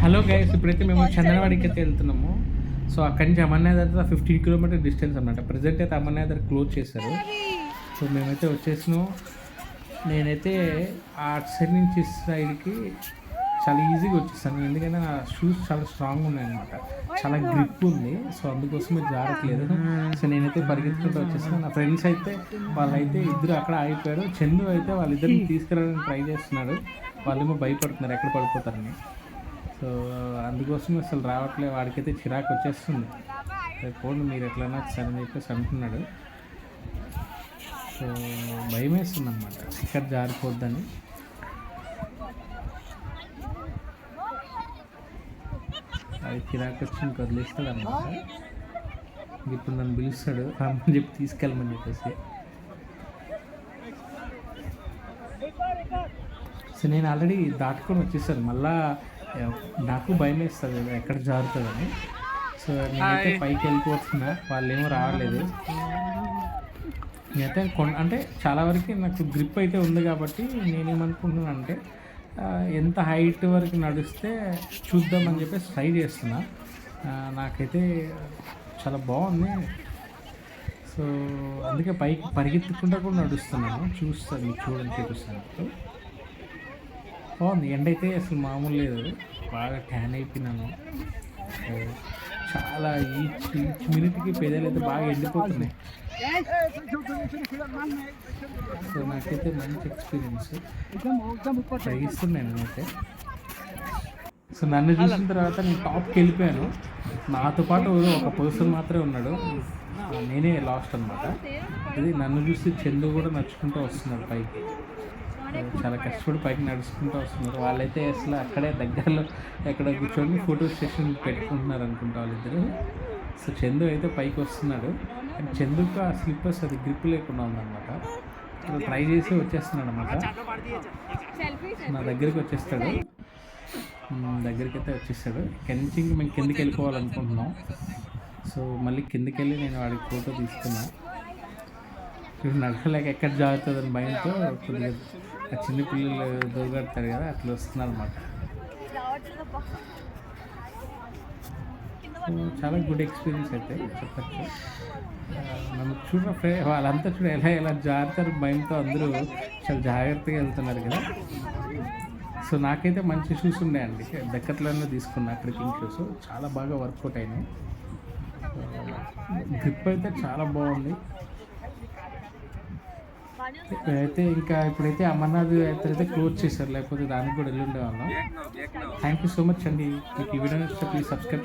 Hello guys, ఇప్పుడైతే మేము చందనవాడికి అయితే వెళ్తున్నాము. సో అక్కడి నుంచి అమర్నాథ్ అయితే 15 కిలోమీటర్ డిస్టెన్స్ అనమాట. ప్రజెంట్ అయితే అమర్నాథ్ క్లోజ్ చేశారు. సో మేమైతే వచ్చేసినాం. నేనైతే ఆ సైడ్ నుంచి సైడ్కి చాలా ఈజీగా వచ్చేసాను, ఎందుకంటే నా షూస్ చాలా స్ట్రాంగ్ ఉన్నాయన్నమాట. చాలా గ్రిప్ ఉంది. సో అందుకోసమే జారట్లేదు. సో నేనైతే పరిగెత్తుకుంటూ వచ్చేసాను. నా ఫ్రెండ్స్ అయితే వాళ్ళైతే ఇద్దరు అక్కడ ఆగిపోయారు. చందు అయితే వాళ్ళిద్దరిని తీసుకురావడానికి ట్రై చేస్తున్నాడు. వాళ్ళేమో భయపడుతున్నారు ఎక్కడ పడిపోతారని. సో అందుకోసం అసలు రావట్లే. వాడికైతే చిరాకు వచ్చేస్తుంది. పోండి మీరు ఎట్లన్నా వచ్చారని చెప్పేసి అంటున్నాడు. సో భయం వేస్తుంది అనమాట, ఇక్కడ జారిపోద్దని. అది చిరాకు వచ్చి ఇంక వదిలేస్తాడు అనమాట. ఇప్పుడు నన్ను పిలుస్తాడు రమ్మని చెప్పి తీసుకెళ్ళమని చెప్పేసి. సో నేను ఆల్రెడీ దాటుకొని వచ్చేసాను. మళ్ళా నాకు భయం వేస్తుంది ఎక్కడ జారుతుందని. సో నేనైతే పైకి వెళ్ళిపోతున్నా, వాళ్ళు ఏమో రావలేదు. నేనైతే అంటే చాలా వరకు నాకు గ్రిప్ అయితే ఉంది కాబట్టి నేనేమనుకుంటున్నాను అంటే ఎంత హైట్ వరకు నడిస్తే చూద్దామని చెప్పేసి ట్రై చేస్తున్నా. నాకైతే చాలా బాగుంది. సో అందుకే పైకి పరిగెత్తుకుంటా కూడా నడుస్తున్నాను. చూస్తాను, చూడండి చూపిస్తాను. బాగుంది. ఎండ అయితే అసలు మామూలు లేదు, బాగా ట్యాన్ అయిపోయినాను. చాలా ఈచ్ మినిట్కి పెదాలు అయితే బాగా ఎండిపోతున్నాయి. సో నాకైతే మంచి ఎక్స్పీరియన్స్ ట్రై ఇస్తున్నాను నేనైతే. సో నన్ను చూసిన తర్వాత నేను టాప్కి వెళ్ళిపోయాను. నాతో పాటు ఒక పర్సన్ మాత్రమే ఉన్నాడు, నేనే లాస్ట్ అనమాట. ఇది నన్ను చూసి చందు కూడా నడుచుకుంటూ వస్తున్నాడు పైకి. చాలా కష్టపడి పైకి నడుచుకుంటూ వస్తున్నారు. వాళ్ళైతే అసలు అక్కడే దగ్గరలో ఎక్కడ కూర్చొని ఫోటో సెషన్ పెట్టుకుంటున్నారు అనుకుంటా వాళ్ళిద్దరు. సో చందు అయితే పైకి వస్తున్నాడు. అండ్ చందుకు ఆ స్లిప్పర్స్ అది గ్రిప్ లేకుండా ఉందన్నమాట. ట్రై చేసి వచ్చేస్తున్నాడు అనమాట. నా దగ్గరికి వచ్చేస్తాడు, దగ్గరికి అయితే వచ్చేస్తాడు. ఇక్కడి నుంచి మేము కిందకి వెళ్ళిపోవాలనుకుంటున్నాం. సో మళ్ళీ కిందకి వెళ్ళి నేను వాడికి ఫోటో తీసుకున్నా. ఇప్పుడు నడకలేక ఎక్కడ జారుతుందని భయంతో కొద్దిగా చిన్న పిల్లలు దొరకడతారు కదా, అట్లా వస్తున్నారు అనమాట. చాలా గుడ్ ఎక్స్పీరియన్స్ అయితే చెప్పచ్చు. నన్ను వాళ్ళంతా చూడ ఎలా జారుతారు భయంతో, అందరూ చాలా జాగ్రత్తగా వెళ్తున్నారు కదా. సో నాకైతే మంచి షూస్ ఉన్నాయండి, దగ్గరలోనే తీసుకున్నా అక్కడ పింక్ షూస్. చాలా బాగా వర్కౌట్ అయినాయి. గ్రిప్ అయితే చాలా బాగుంది. అయితే ఇంకా ఇప్పుడైతే అమర్నాథ్ అయితే క్లోజ్ చేశారు, లేకపోతే దానికి కూడా వెళ్ళి ఉండేవాళ్ళం. థ్యాంక్ యూ సో మచ్ అండి. మీకు ఈ వీడియో నచ్చితే ప్లీజ్ సబ్స్క్రైబ్.